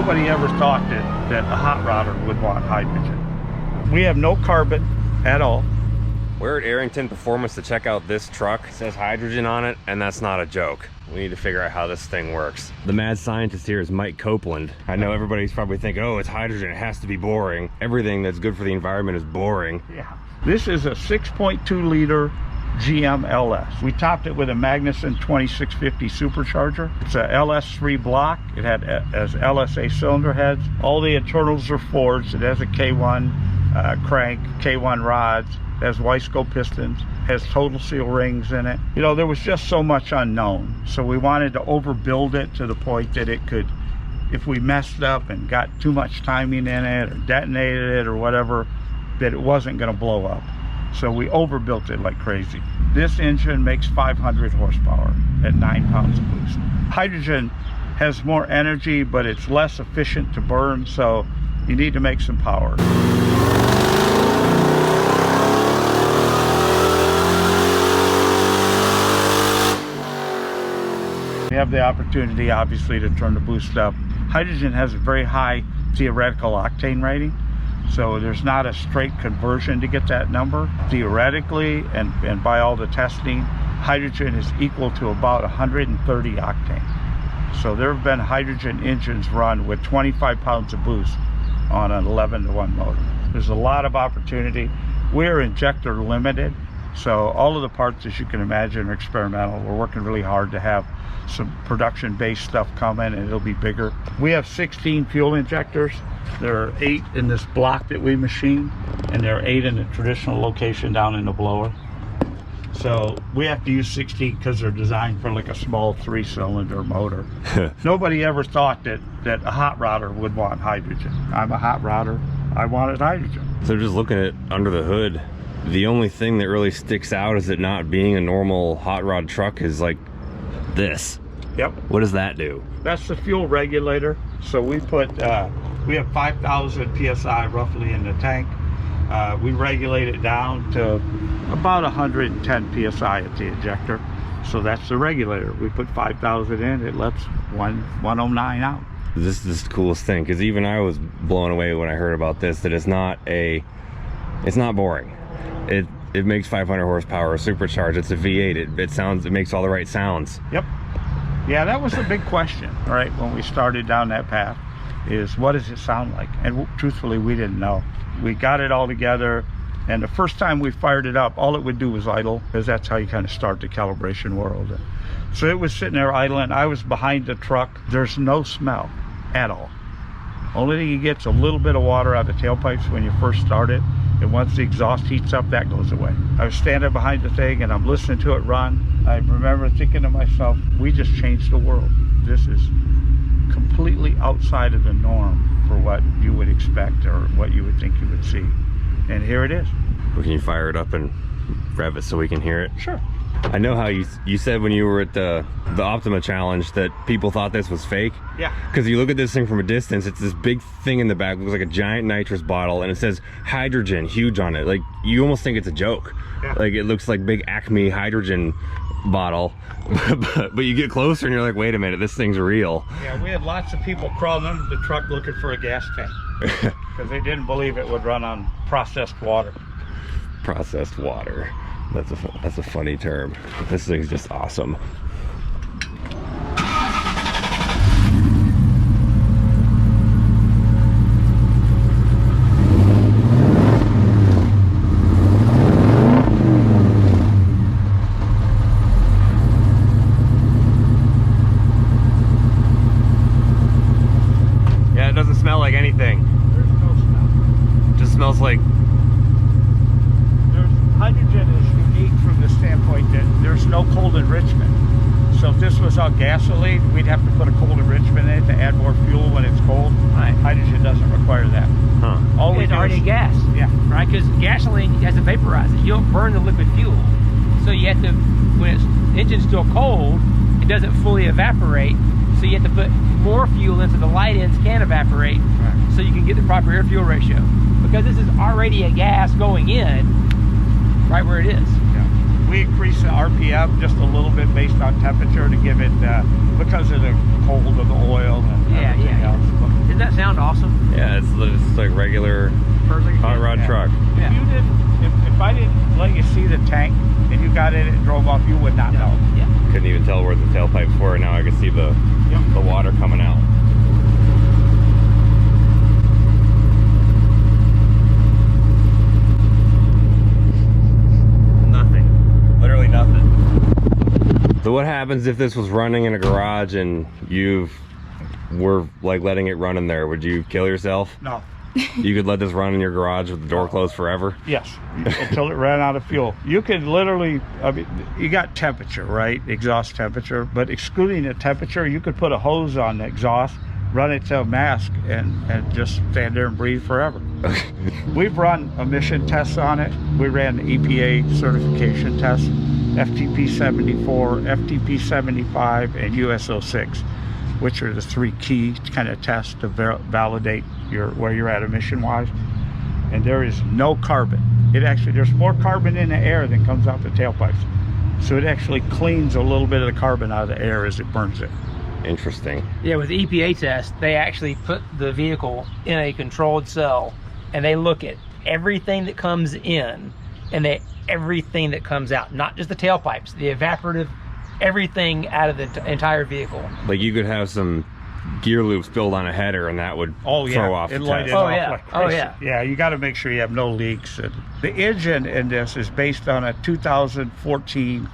Nobody ever thought that a hot rodder would want hydrogen. We have no carbon at all. We're at Arrington Performance to check out this truck. It says hydrogen on it, and that's not a joke. We need to figure out how this thing works. The mad scientist here is Mike Copeland. I know everybody's probably thinking, oh, it's hydrogen, it has to be boring. Everything that's good for the environment is boring. Yeah. This is a 6.2 liter GM LS. We topped it with a Magnuson 2650 Supercharger. It's a LS3 block. It had as LSA cylinder heads. All the internals are Fords. It has a K1 crank, K1 rods. It has Weisco pistons, has total seal rings in it. You know, there was just so much unknown. So we wanted to overbuild it to the point that it could, if we messed up and got too much timing in it or detonated it or whatever, that it wasn't gonna blow up. So we overbuilt it like crazy. This engine makes 500 horsepower at 9 pounds of boost. Hydrogen has more energy, but it's less efficient to burn, so you need to make some power. We have the opportunity, obviously, to turn the boost up. Hydrogen has a very high theoretical octane rating, so there's not a straight conversion to get that number. Theoretically, and by all the testing, hydrogen is equal to about 130 octane. So there have been hydrogen engines run with 25 pounds of boost on an 11-to-1 motor. There's a lot of opportunity. We're injector limited, so all of the parts, as you can imagine, are experimental. We're working really hard to have some production-based stuff coming, and it'll be bigger. We have 16 fuel injectors. There are 8 in this block that we machine, and there are 8 in the traditional location down in the blower. So we have to use 16 because they're designed for like a small 3-cylinder motor. Nobody ever thought that a hot rodder would want hydrogen. I'm a hot rodder. I wanted hydrogen. So just looking at under the hood, the only thing that really sticks out is it not being a normal hot rod truck is like this. Yep. What does that do? That's the fuel regulator. So we put, we have 5,000 PSI roughly in the tank. We regulate it down to about 110 PSI at the injector. So that's the regulator. We put 5,000 in, it lets 109 out. This is the coolest thing, because even I was blown away when I heard about this, that it's not boring. It makes 500 horsepower, supercharged. It's a V8. It makes all the right sounds. Yep. Yeah, that was the big question, right? When we started down that path, is what does it sound like? And truthfully, we didn't know. We got it all together, and the first time we fired it up, all it would do was idle, because that's how you kind of start the calibration world. So it was sitting there idling. I was behind the truck. There's no smell at all. Only thing you get is a little bit of water out of the tailpipes when you first start it. And once the exhaust heats up, that goes away. I was standing behind the thing and I'm listening to it run. I remember thinking to myself, we just changed the world. This is completely outside of the norm for what you would expect or what you would think you would see. And here it is. Well, can you fire it up and rev it so we can hear it? Sure. I know how you said when you were at the Optima Challenge that people thought this was fake. Yeah. Because you look at this thing from a distance, it's this big thing in the back, looks like a giant nitrous bottle, and it says hydrogen huge on it. Like, you almost think it's a joke. Yeah. Like, it looks like big Acme hydrogen bottle. but you get closer and you're like, wait a minute, this thing's real. Yeah, we had lots of people crawling under the truck looking for a gas tank because they didn't believe it would run on processed water. Processed water. That's a funny term. This thing's just awesome. Yeah, it doesn't smell like anything. There's no smell. It just smells like... Hydrogen is unique from the standpoint that there's no cold enrichment. So if this was all gasoline, we'd have to put a cold enrichment in it to add more fuel when it's cold. Right. Hydrogen doesn't require that. Huh. All we It's do already is, gas. Yeah. Right? Because gasoline has to vaporize it. You don't burn the liquid fuel. So you have to, when the engine's still cold, it doesn't fully evaporate. So you have to put more fuel into the light ends can evaporate. Right. So you can get the proper air fuel ratio. Because this is already a gas going in right where it is. Yeah. We increase the RPM just a little bit based on temperature to give it, because of the cold of the oil and everything else. And sound awesome. Yeah, it's just like regular Perfect. hot rod truck. Yeah. If you didn't, if I didn't let you see the tank and you got in it and drove off, you would not know. Yeah. Couldn't even tell where the tailpipes were. Now I can see the water coming out. Nothing. Literally nothing. So what happens if this was running in a garage and you were like letting it run in there? Would you kill yourself? No. You could let this run in your garage with the door closed forever? Yes, until it ran out of fuel. You could literally, I mean, you got temperature, right? Exhaust temperature, but excluding the temperature, you could put a hose on the exhaust, run it to a mask, and just stand there and breathe forever. We've run emission tests on it. We ran the EPA certification tests, FTP 74, FTP 75, and USO 6, which are the three key kind of tests to validate where you're at emission wise. And there is no carbon. It actually, there's more carbon in the air than comes out the tailpipes. So it actually cleans a little bit of the carbon out of the air as it burns it. Interesting. Yeah, with the EPA test, they actually put the vehicle in a controlled cell and they look at everything that comes in and everything that comes out, not just the tailpipes, the evaporative, everything out of the entire vehicle. Like you could have some gear loops built on a header and that would throw off the test. Yeah, you got to make sure you have no leaks. And the engine in this is based on a 2014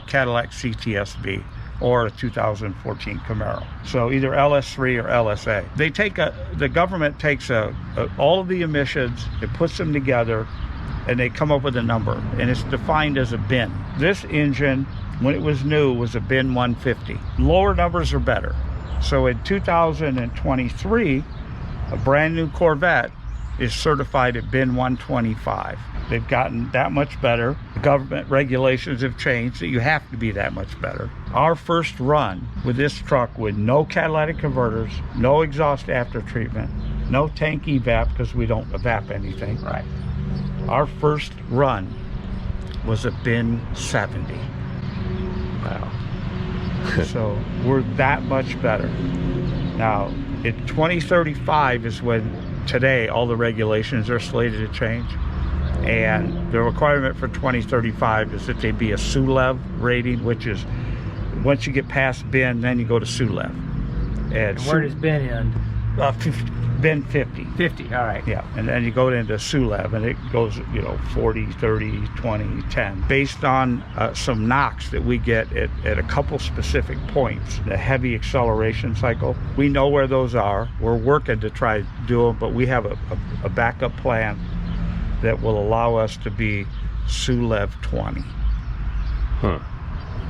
Cadillac CTSV or a 2014 Camaro. So either LS3 or LSA. They take the government takes all of the emissions, it puts them together, and they come up with a number, and it's defined as a bin. This engine, when it was new, was a bin 150. Lower numbers are better. So in 2023, a brand new Corvette is certified at bin 125. They've gotten that much better. The government regulations have changed that you have to be that much better. Our first run with this truck with no catalytic converters, no exhaust after treatment, no tank evap because we don't evap anything. Right. Our first run was a bin 70. Wow. So we're that much better. Now, in 2035 is when today all the regulations are slated to change. And the requirement for 2035 is that they be a SULEV rating, which is once you get past bin, then you go to SULEV. And where does bin end? Bin 50. 50, all right. Yeah, and then you go into SULEV, and it goes, 40, 30, 20, 10. Based on some knocks that we get at a couple specific points, the heavy acceleration cycle, we know where those are. We're working to try to do them, but we have a backup plan that will allow us to be SULEV 20. Huh.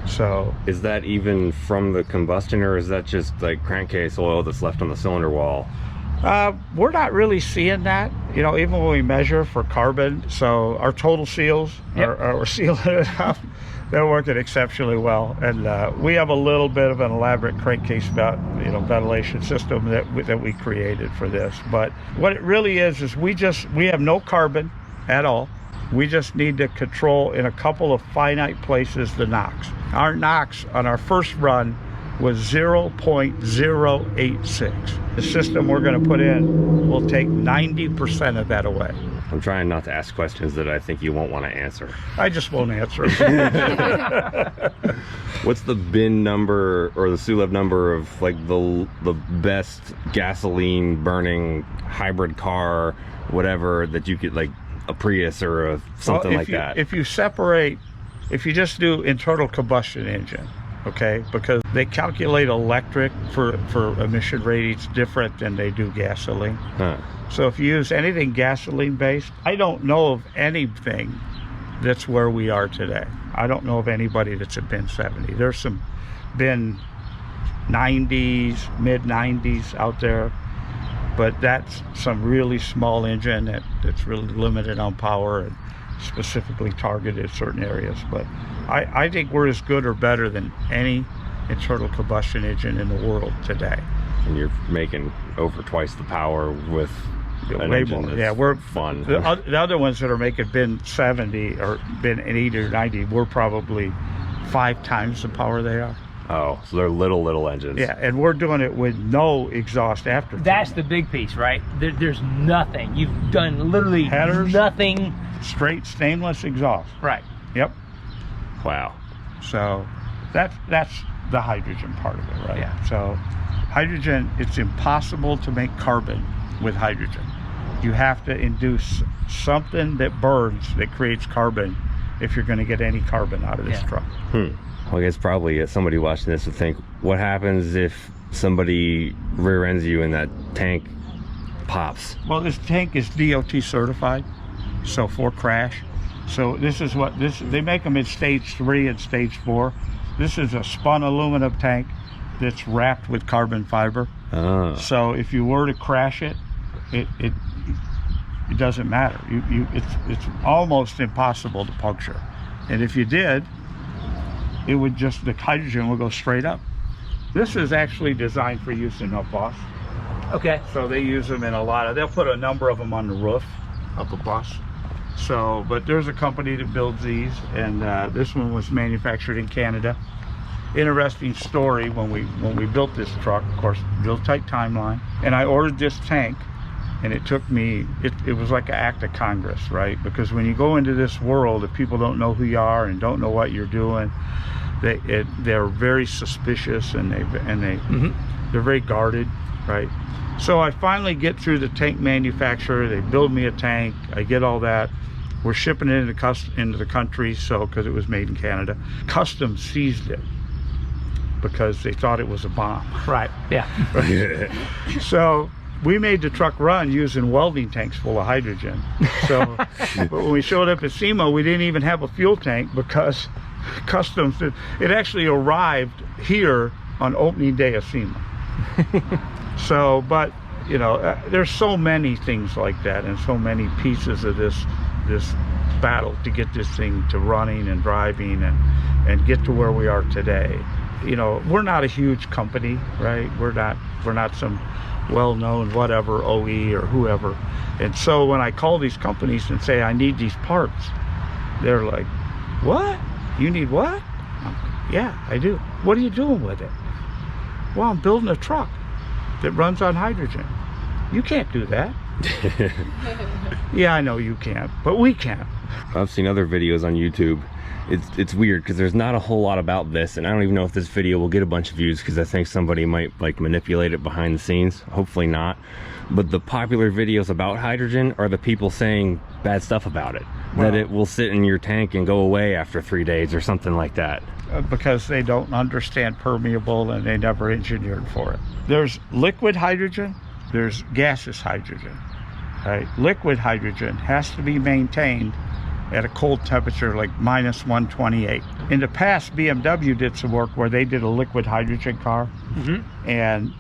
So is that even from the combustion, or is that just like crankcase oil that's left on the cylinder wall? We're not really seeing that, even when we measure for carbon. So our total seals are sealing it up. They're working exceptionally well, and we have a little bit of an elaborate crankcase ventilation system that we created for this. But what it really is we have no carbon at all. We just need to control in a couple of finite places the NOx. Our NOx on our first run was 0.086. The system we're going to put in will take 90% of that away. I'm trying not to ask questions that I think you won't want to answer. I just won't answer. What's the bin number or the SULEV number of like the best gasoline burning hybrid car, whatever, that you could, like a Prius or something like that? If you just do internal combustion engine, okay, because they calculate electric for emission ratings different than they do gasoline. Huh. So if you use anything gasoline based, I don't know of anything that's where we are today. I don't know of anybody that's at bin 70. There's some bin 90s, mid 90s out there, but that's some really small engine that's really limited on power and specifically targeted certain areas. But I think we're as good or better than any internal combustion engine in the world today. And you're making over twice the power with an engine that's we're fun. The other ones that are making bin 70 or bin 80 or 90, we're probably 5 times the power they are. Oh, so they're little engines. Yeah, and we're doing it with no exhaust after. That's the big piece, right? There's nothing. You've done literally Headers. nothing. Straight stainless exhaust. Right. Yep. Wow. So that's the hydrogen part of it, right? Yeah. So hydrogen, it's impossible to make carbon with hydrogen. You have to induce something that burns that creates carbon if you're going to get any carbon out of this truck. Well, I guess probably somebody watching this would think, what happens if somebody rear ends you and that tank pops? Well, this tank is DOT certified, so for crash. So this is what they make them in stage 3 and stage 4. This is a spun aluminum tank that's wrapped with carbon fiber. Oh. So if you were to crash it, it doesn't matter. It's almost impossible to puncture. And if you did, it would just, the hydrogen will go straight up. This is actually designed for use in a bus. Okay. So they use them in a lot of, they'll put a number of them on the roof of a bus. So, but there's a company that builds these, and this one was manufactured in Canada. Interesting story, when we built this truck, of course, real tight timeline, and I ordered this tank, and it took me, it was like an act of Congress, right? Because when you go into this world, if people don't know who you are and don't know what you're doing, they're very suspicious, and they're very guarded, right? So I finally get through the tank manufacturer. They build me a tank. I get all that. We're shipping it into the country, so because it was made in Canada. Customs seized it because they thought it was a bomb. Right. Yeah. Right? So we made the truck run using welding tanks full of hydrogen. So, but when we showed up at SEMA, we didn't even have a fuel tank because Customs, it actually arrived here on opening day of SEMA. So, but you know, there's so many things like that, and so many pieces of this battle to get this thing to running and driving and get to where we are today. You know, we're not a huge company, right? We're not some well-known whatever OE or whoever. And so when I call these companies and say I need these parts, they're like, what? You need what? Yeah, I do. What are you doing with it? Well, I'm building a truck that runs on hydrogen. You can't do that. Yeah, I know you can't, but we can. I've seen other videos on YouTube. It's weird because there's not a whole lot about this, and I don't even know if this video will get a bunch of views because I think somebody might like manipulate it behind the scenes. Hopefully not. But the popular videos about hydrogen are the people saying bad stuff about it. Well, that it will sit in your tank and go away after 3 days or something like that. Because they don't understand permeable and they never engineered for it. There's liquid hydrogen, there's gaseous hydrogen. Right? Liquid hydrogen has to be maintained at a cold temperature like -128. In the past, BMW did some work where they did a liquid hydrogen car, and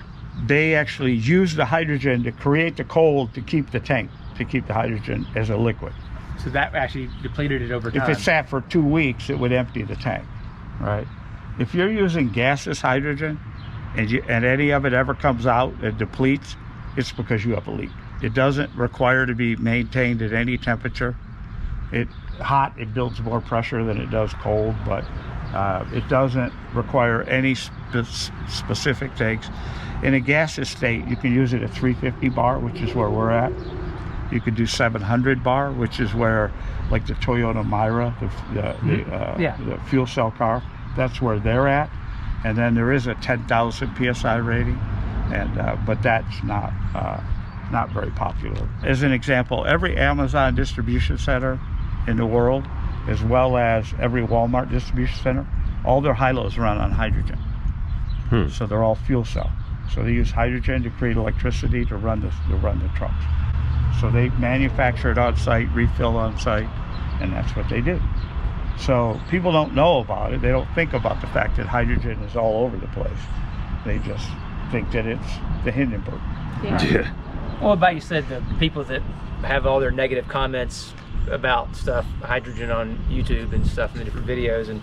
they actually used the hydrogen to create the cold to keep the tank, to keep the hydrogen as a liquid. So that actually depleted it over time. If it sat for 2 weeks, it would empty the tank, right? If you're using gaseous hydrogen and any of it ever comes out and depletes, it's because you have a leak. It doesn't require to be maintained at any temperature. Hot, it builds more pressure than it does cold, but it doesn't require any specific things. In a gaseous state, you can use it at 350 bar, which is where we're at. You could do 700 bar, which is where, like the Toyota Myra, the fuel cell car, that's where they're at. And then there is a 10,000 PSI rating, and but that's not very popular. As an example, every Amazon distribution center in the world, as well as every Walmart distribution center, all their high-lows run on hydrogen. So they're all fuel cell. So they use hydrogen to create electricity to run the trucks. So they manufacture it on site, refill on site, and that's what they do. So people don't know about it. They don't think about the fact that hydrogen is all over the place. They just think that it's the Hindenburg. Yeah. Well, about you said the people that have all their negative comments about stuff, hydrogen on YouTube and stuff in the different videos, and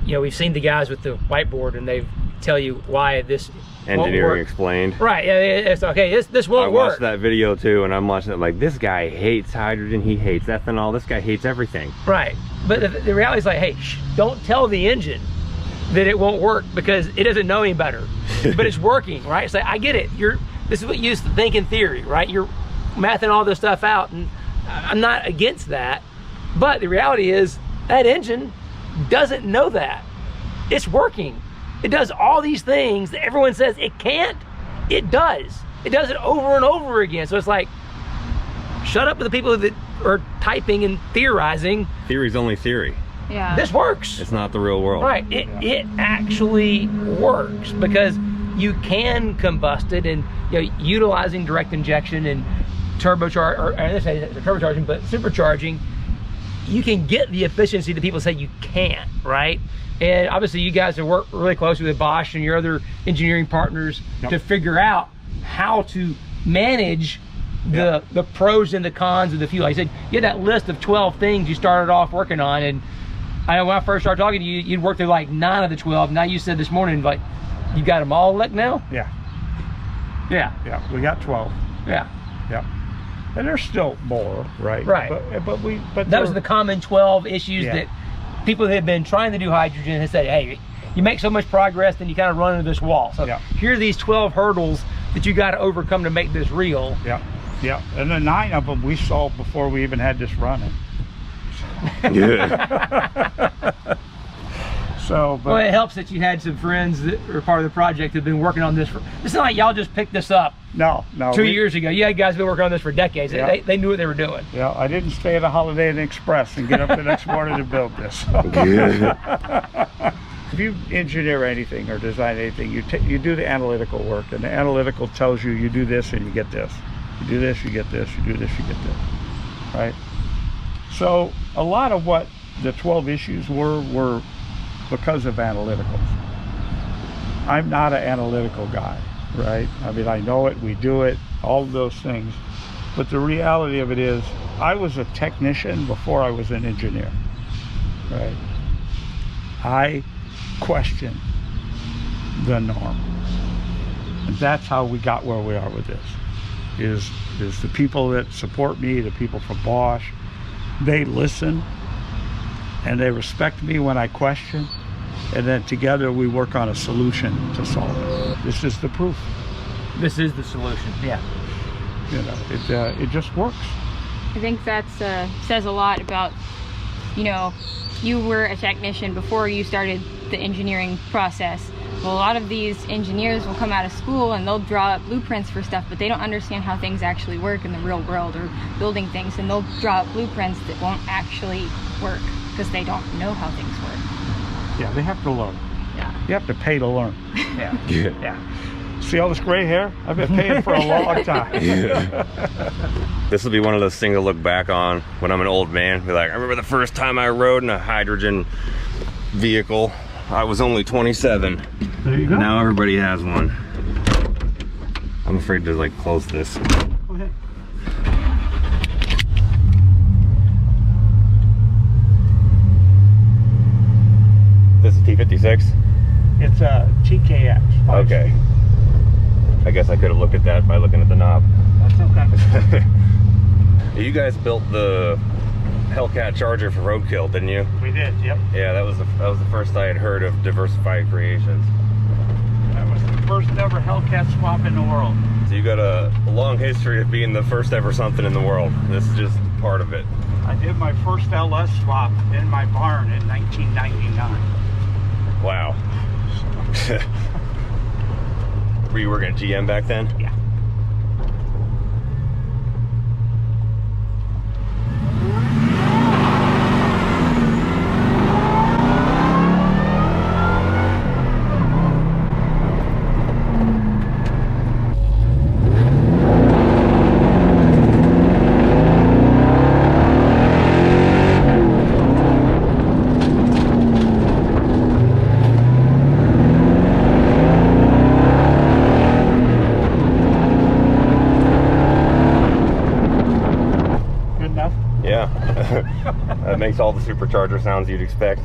you know, we've seen the guys with the whiteboard and they tell you why this engineering explained. Right, yeah, it's okay, this won't work. I watched that video too, and I'm watching it like, this guy hates hydrogen, he hates ethanol, this guy hates everything. Right, but the reality is like, hey, don't tell the engine that it won't work because it doesn't know any better, but it's working, right? So I get it. This is what you used to think in theory, right? You're mathing all this stuff out, and I'm not against that, but the reality is that engine doesn't know that. It's working. It does all these things that everyone says it can't. It does. It does it over and over again. So it's like, shut up with the people that are typing and theorizing. Theory's only theory. Yeah. This works. It's not the real world. Right. It actually works because you can combust it, and utilizing direct injection and turbocharge, or I didn't say turbocharging, but supercharging, you can get the efficiency that people say you can't, right? And obviously you guys have worked really closely with Bosch and your other engineering partners to figure out how to manage the pros and the cons of the fuel. Like I said, you had that list of 12 things you started off working on, and I know when I first started talking to you, you'd worked through like 9 of the 12. Now you said this morning, like, you got them all elect now? Yeah. Yeah. We got 12. Yeah. And there's still more, right? Right. But those are the common 12 issues that people that have been trying to do hydrogen have said, hey, you make so much progress, then you kind of run into this wall. So here are these 12 hurdles that you got to overcome to make this real. Yeah. And the 9 of them we solved before we even had this running. Yeah. So, well, it helps that you had some friends that are part of the project that have been working on this it's not like y'all just picked this up no 2 years ago. You had guys been working on this for decades. Yeah. They knew what they were doing. Yeah, I didn't stay at a Holiday Inn Express and get up the next morning to build this. If you engineer anything or design anything, you do the analytical work, and the analytical tells you do this and you get this. You do this, you get this. You do this, you get this. Right? So a lot of what the 12 issues were because of analyticals. I'm not an analytical guy, right? I mean, I know it, we do it, all of those things. But the reality of it is, I was a technician before I was an engineer, right? I question the norm. And that's how we got where we are with this. Is the people that support me, the people from Bosch, they listen and they respect me when I question, and then together we work on a solution to solve it. This is the proof. This is the solution. Yeah. It just works. I think that says a lot about, you were a technician before you started the engineering process. Well, a lot of these engineers will come out of school and they'll draw up blueprints for stuff, but they don't understand how things actually work in the real world, or building things, and they'll draw up blueprints that won't actually work because they don't know how things work. Yeah, they have to learn. Yeah. You have to pay to learn. Yeah. See all this gray hair? I've been paying for a long time. This will be one of those things to look back on when I'm an old man. Be like, I remember the first time I rode in a hydrogen vehicle. I was only 27. There you go. Now everybody has one. I'm afraid to like close this. Go ahead. This is T56? It's a TKX. Okay. I guess I could have looked at that by looking at the knob. That's okay. You guys built the Hellcat Charger for roadkill, didn't you? We did, yep. Yeah, that was the first I had heard of diversified creations. That was the first ever Hellcat swap in the world. So you got a long history of being the first ever something in the world. This is just part of it. I did my first LS swap in my barn in 1999. Wow. Were you working at GM back then? Yeah. That makes all the supercharger sounds you'd expect.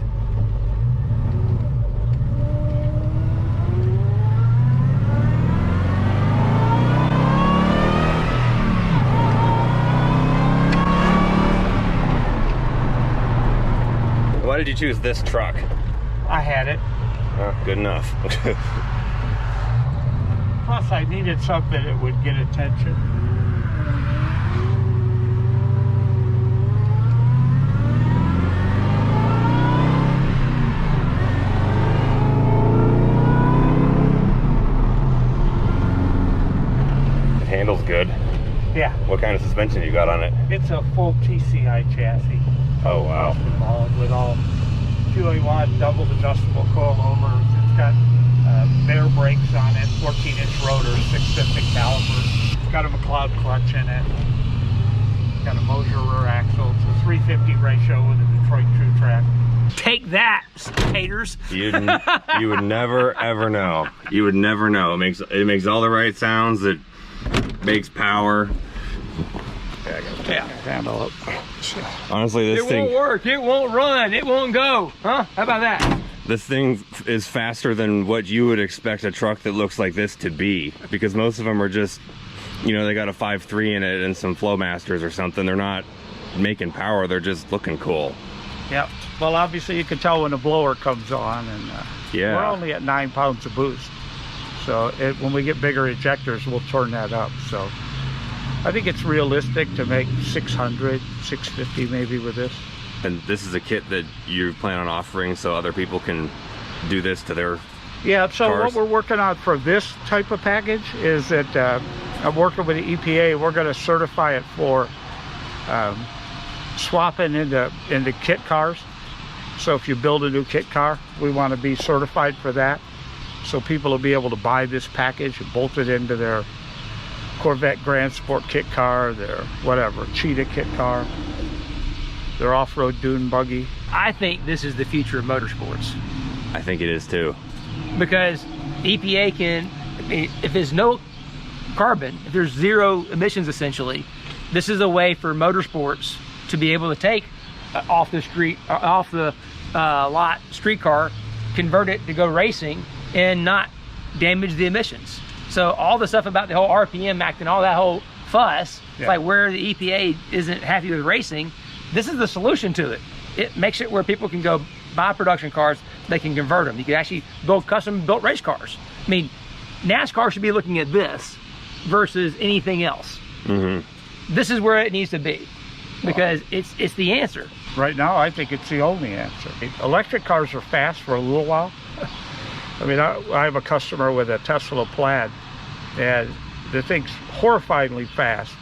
Why did you choose this truck? I had it. Good enough. Plus, I needed something that would get attention. It handles good. Yeah, What kind of suspension you got on it? it's a full TCI chassis. Oh, wow. Involved with all 281 double adjustable coilovers. It's got bare brakes on it, 14-inch rotors, 650 calipers. It's got a McLeod clutch in it. It's got a Moser rear axle. It's a 350 ratio with a Detroit True Track. Take that, haters. You would never ever know. You would never know. It makes all the right sounds. It makes power. Yeah. Handle it. Honestly, this It thing won't work. It won't run. It won't go. Huh? How about that? this thing is faster than what you would expect a truck that looks like this to be, because most of them are just, you know, they got a 5.3 in it and some Flowmasters or something. They're not making power. They're just looking cool. Yep. Well, obviously you can tell when the blower comes on, and Yeah. we're only at 9 pounds of boost. So when we get bigger ejectors, we'll turn that up. So I think it's realistic to make 600, 650 maybe with this. And this is a kit that you plan on offering so other people can do this to their Yeah, so cars. what we're working on for this type of package is that I'm working with the EPA. We're going to certify it for swapping into kit cars. So if you build a new kit car, we want to be certified for that. So people will be able to buy this package and bolt it into their Corvette Grand Sport kit car, their whatever, Cheetah kit car, their off-road dune buggy. I think this is the future of motorsports, I think it is too. because EPA can, I mean, if there's no carbon, if there's zero emissions essentially, this is a way for motorsports to be able to take off the lot streetcar, convert it to go racing and not damage the emissions. So all the stuff about the whole RPM Act and all that whole fuss, Yeah. like where the EPA isn't happy with racing, this is the solution to it. It makes it where people can go buy production cars, they can convert them. You can actually build custom built race cars. I mean, NASCAR should be looking at this versus anything else. Mm-hmm. This is where it needs to be, because it's the answer. Right now, I think it's the only answer. Electric cars are fast for a little while. I mean, I have a customer with a Tesla Plaid, and the thing's horrifyingly fast,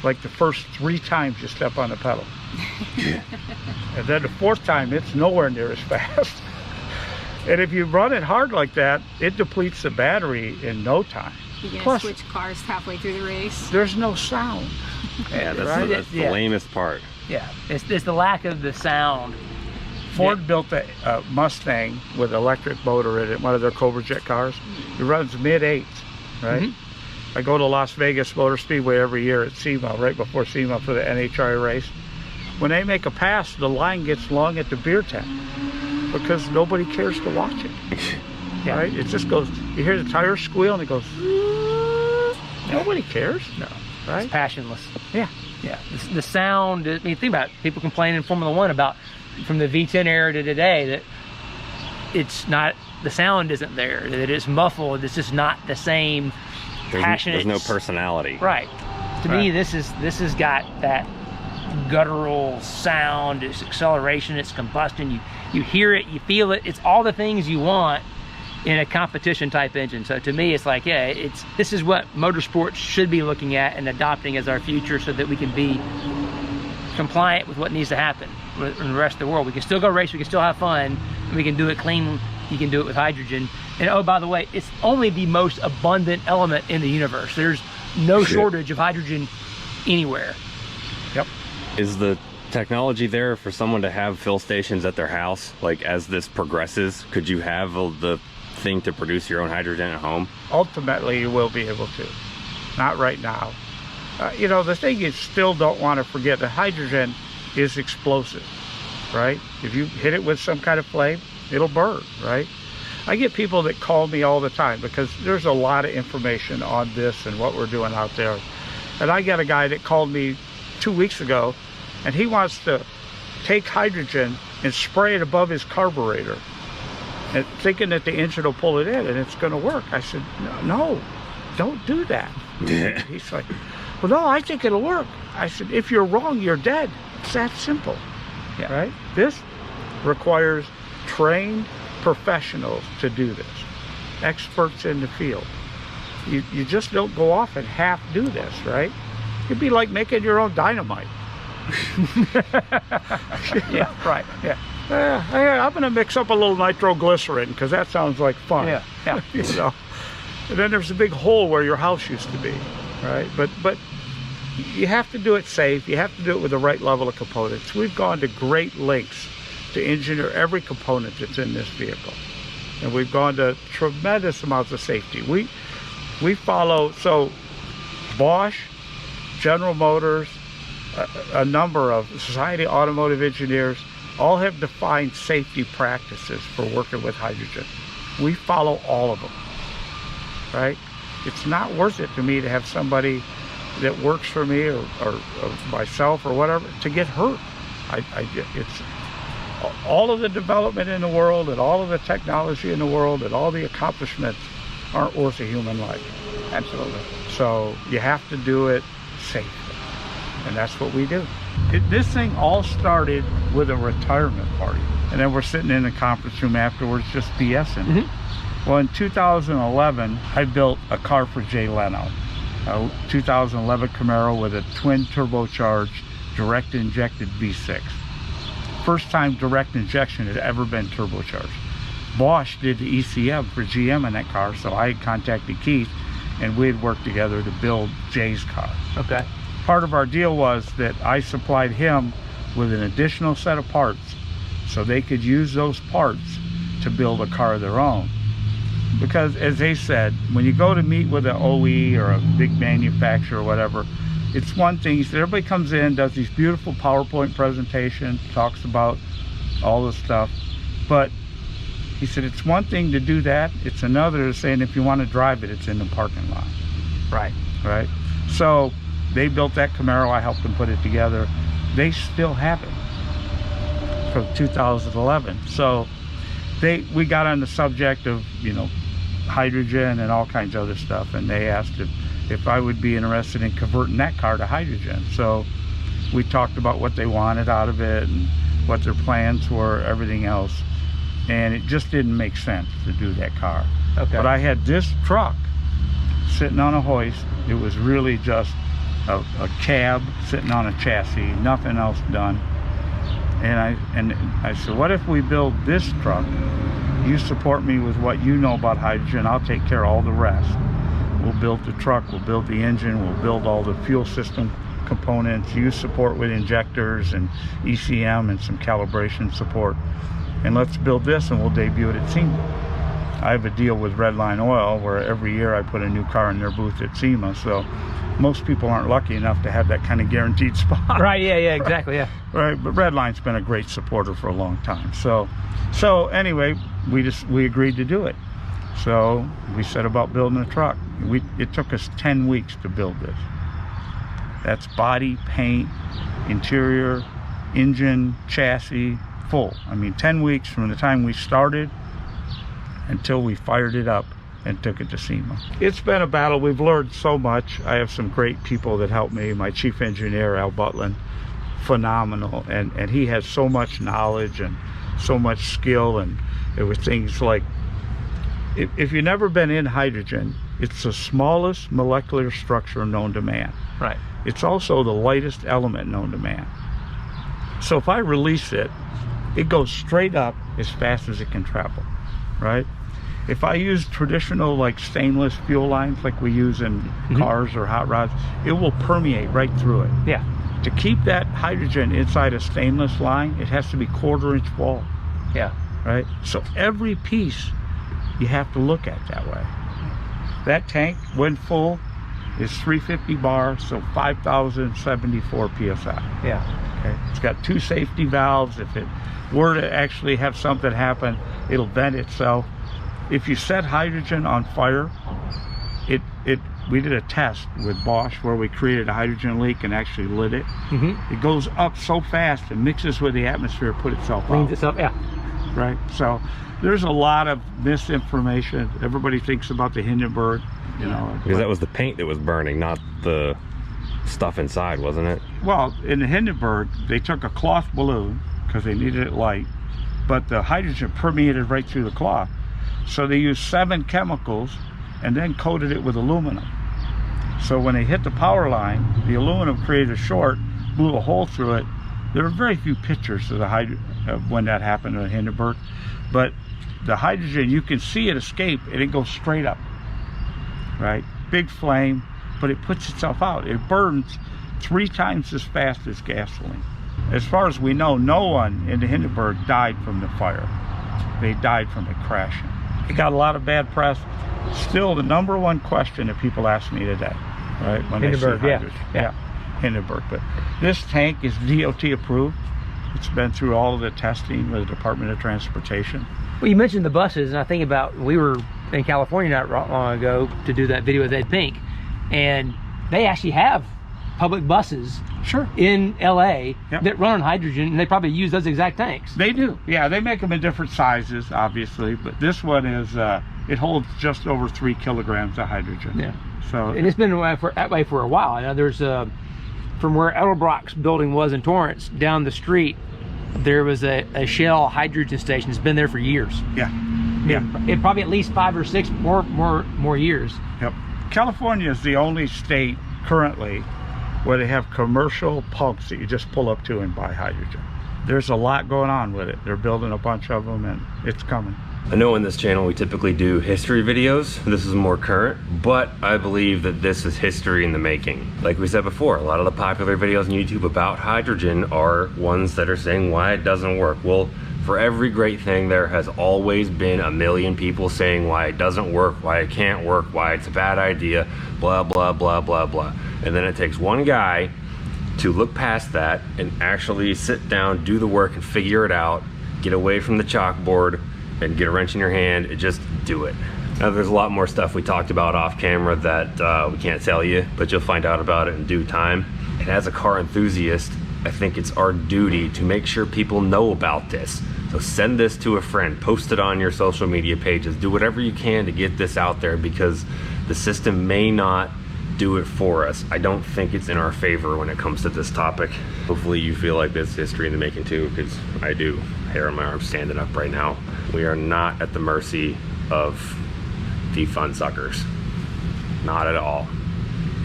like the first 3 times you step on the pedal. And then the 4th time, it's nowhere near as fast. And if you run it hard like that, it depletes the battery in no time. You're gonna Plus, switch cars halfway through the race. there's no sound. Yeah, that's, Right? that's the Yeah. lamest part. Yeah, it's the lack of the sound. Ford built a Mustang with an electric motor in it, one of their Cobra Jet cars. It runs mid-8s, right? I go to Las Vegas Motor Speedway every year at SEMA, right before SEMA for the NHRA race. When they make a pass, the line gets long at the beer tent because nobody cares to watch it, Yeah. right? It just goes, you hear the tires squeal and it goes, nobody cares, No, right? it's passionless. Yeah. Yeah, the sound, I mean, think about it. People complaining in Formula One about, from the V10 era to today, that it's not, the sound isn't there, that it's muffled, it's just not the same passionate. There's no personality. Right. To me, this has got that guttural sound, it's acceleration, it's combustion, you hear it, you feel it, it's all the things you want in a competition type engine. So to me, it's like, yeah, this is what motorsports should be looking at and adopting as our future, so that we can be compliant with what needs to happen in the rest of the world. We can still go race, we can still have fun, and we can do it clean. You can do it with hydrogen. And oh, by the way, it's only the most abundant element in the universe. There's no shortage of hydrogen anywhere. Yep. Is the technology there for someone to have fill stations at their house? Like, as this progresses, could you have the thing to produce your own hydrogen at home? Ultimately, you will be able to. Not right now. You know, the thing you still don't want to forget, the hydrogen is explosive, right? If you hit it with some kind of flame, it'll burn, right? I get people that call me all the time because there's a lot of information on this and what we're doing out there. And I got a guy that called me 2 weeks ago, and he wants to take hydrogen and spray it above his carburetor and thinking that the engine will pull it in and it's going to work. I said, no, don't do that. He's like, well, no, I think it'll work. I said, if you're wrong, you're dead. It's that simple. Yeah. Right? This requires trained professionals to do this, experts in the field. You just don't go off and half do this, right? It'd be like making your own dynamite. Yeah, right. Yeah. I'm going to mix up a little nitroglycerin because that sounds like fun. Yeah. Yeah. You know? And then there's a big hole where your house used to be, right? But you have to do it safe. You have to do it with the right level of components. We've gone to great lengths to engineer every component that's in this vehicle. And we've gone to tremendous amounts of safety. We follow, so Bosch, General Motors, a number of Society Automotive Engineers, all have defined safety practices for working with hydrogen. We follow all of them, right? It's not worth it to me to have somebody that works for me or myself or whatever to get hurt. It's all of the development in the world and all of the technology in the world and all the accomplishments aren't worth a human life. Absolutely. So you have to do it safely, and that's what we do. This thing all started with a retirement party, and then we're sitting in the conference room afterwards just BSing. Well, in 2011, I built a car for Jay Leno, a 2011 Camaro with a twin turbocharged direct injected V6. First time direct injection had ever been turbocharged. Bosch did the ECM for GM in that car, so I had contacted Keith and we had worked together to build Jay's car. Okay. Part of our deal was that I supplied him with an additional set of parts so they could use those parts to build a car of their own. Because as they said, when you go to meet with an OE or a big manufacturer or whatever, it's one thing. He said, everybody comes in, does these beautiful PowerPoint presentations, talks about all this stuff, but he said it's one thing to do that, it's another to saying if you want to drive it, it's in the parking lot. Right. So they built that Camaro, I helped them put it together. They still have it from 2011. So we got on the subject of, you know, hydrogen and all kinds of other stuff, and they asked if I would be interested in converting that car to hydrogen. So we talked about what they wanted out of it and what their plans were, everything else, and it just didn't make sense to do that car. Okay. But I had this truck sitting on a hoist. It was really just a cab sitting on a chassis, nothing else done. And I said, what if we build this truck? You support me with what you know about hydrogen, I'll take care of all the rest. We'll build the truck, we'll build the engine, we'll build all the fuel system components, you support with injectors and ECM and some calibration support. And let's build this and we'll debut it at SEMA. I have a deal with Redline Oil where every year I put a new car in their booth at SEMA, so most people aren't lucky enough to have that kind of guaranteed spot. Right, yeah, exactly, yeah. Right, but Redline's been a great supporter for a long time. So anyway, we agreed to do it. So we set about building a truck. It took us 10 weeks to build this. That's body, paint, interior, engine, chassis, full. I mean, 10 weeks from the time we started until we fired it up and took it to SEMA. It's been a battle. We've learned so much. I have some great people that help me. My chief engineer, Al Butlin, phenomenal, and he has so much knowledge and so much skill, and there were things like, if you've never been in hydrogen, it's the smallest molecular structure known to man. Right. It's also the lightest element known to man. So if I release it, it goes straight up as fast as it can travel, right? If I use traditional like stainless fuel lines like we use in cars or hot rods, it will permeate right through it. Yeah. To keep that hydrogen inside a stainless line, it has to be 1/4-inch wall. Yeah. Right? So every piece you have to look at that way. That tank, when full, is 350 bar, so 5,074 psi. Yeah. Okay. It's got 2 safety valves. If it were to actually have something happen, it'll vent itself. If you set hydrogen on fire, we did a test with Bosch where we created a hydrogen leak and actually lit it. It goes up so fast and mixes with the atmosphere, put itself out. Cleans itself, yeah. right? So there's a lot of misinformation. Everybody thinks about the Hindenburg, you know. Because that was the paint that was burning, not the stuff inside, wasn't it? Well, in the Hindenburg, they took a cloth balloon because they needed it light, but the hydrogen permeated right through the cloth. So they used 7 chemicals and then coated it with aluminum. So when they hit the power line, the aluminum created a short, blew a hole through it. There are very few pictures of when that happened in the Hindenburg, but the hydrogen, you can see it escape and it goes straight up, right? Big flame, but it puts itself out. It burns 3 times as fast as gasoline. As far as we know, no one in the Hindenburg died from the fire. They died from it crashing. It got a lot of bad press. Still the #1 question that people ask me today, right? When Hindenburg, they see hydrogen. Yeah, Hindenburg. But this tank is DOT approved. It's been through all of the testing with the Department of Transportation. Well, you mentioned the buses, and I think about, we were in California not long ago to do that video with Ed Pink, and they actually have public buses in LA that run on hydrogen, and they probably use those exact tanks. They do. Yeah, they make them in different sizes, obviously, but this one is, it holds just over 3 kilograms of hydrogen. Yeah. So, and it's been that way for a while. I know there's from where Edelbrock's building was in Torrance, down the street, there was a Shell hydrogen station. It's been there for years. Yeah. It probably at least 5 or 6 more years. Yep. California is the only state currently where they have commercial pumps that you just pull up to and buy hydrogen. There's a lot going on with it. They're building a bunch of them and it's coming. I know in this channel we typically do history videos. This is more current, but I believe that this is history in the making. Like we said before, a lot of the popular videos on YouTube about hydrogen are ones that are saying why it doesn't work. Well, for every great thing, there has always been a million people saying why it doesn't work, why it can't work, why it's a bad idea, blah, blah, blah, blah, blah. And then it takes one guy to look past that and actually sit down, do the work and figure it out, get away from the chalkboard and get a wrench in your hand and just do it. Now there's a lot more stuff we talked about off camera that we can't tell you, but you'll find out about it in due time. And as a car enthusiast, I think it's our duty to make sure people know about this. So send this to a friend, post it on your social media pages, do whatever you can to get this out there because the system may not do it for us. I don't think it's in our favor when it comes to this topic. Hopefully you feel like this history in the making too, because I do. Hair on my arm standing up right now. We are not at the mercy of defund suckers. Not at all.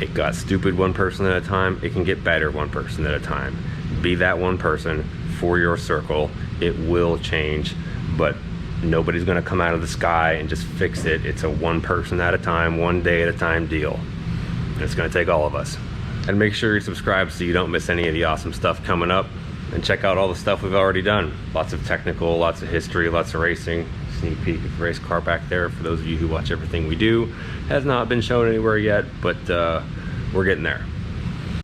It got stupid one person at a time. It can get better one person at a time. Be that one person for your circle. It will change, but nobody's gonna come out of the sky and just fix it. It's a one person at a time, one day at a time deal. And it's gonna take all of us. And make sure you subscribe so you don't miss any of the awesome stuff coming up. And check out all the stuff we've already done. Lots of technical, lots of history, lots of racing. Sneak peek of the race car back there for those of you who watch everything we do. Has not been shown anywhere yet, but we're getting there.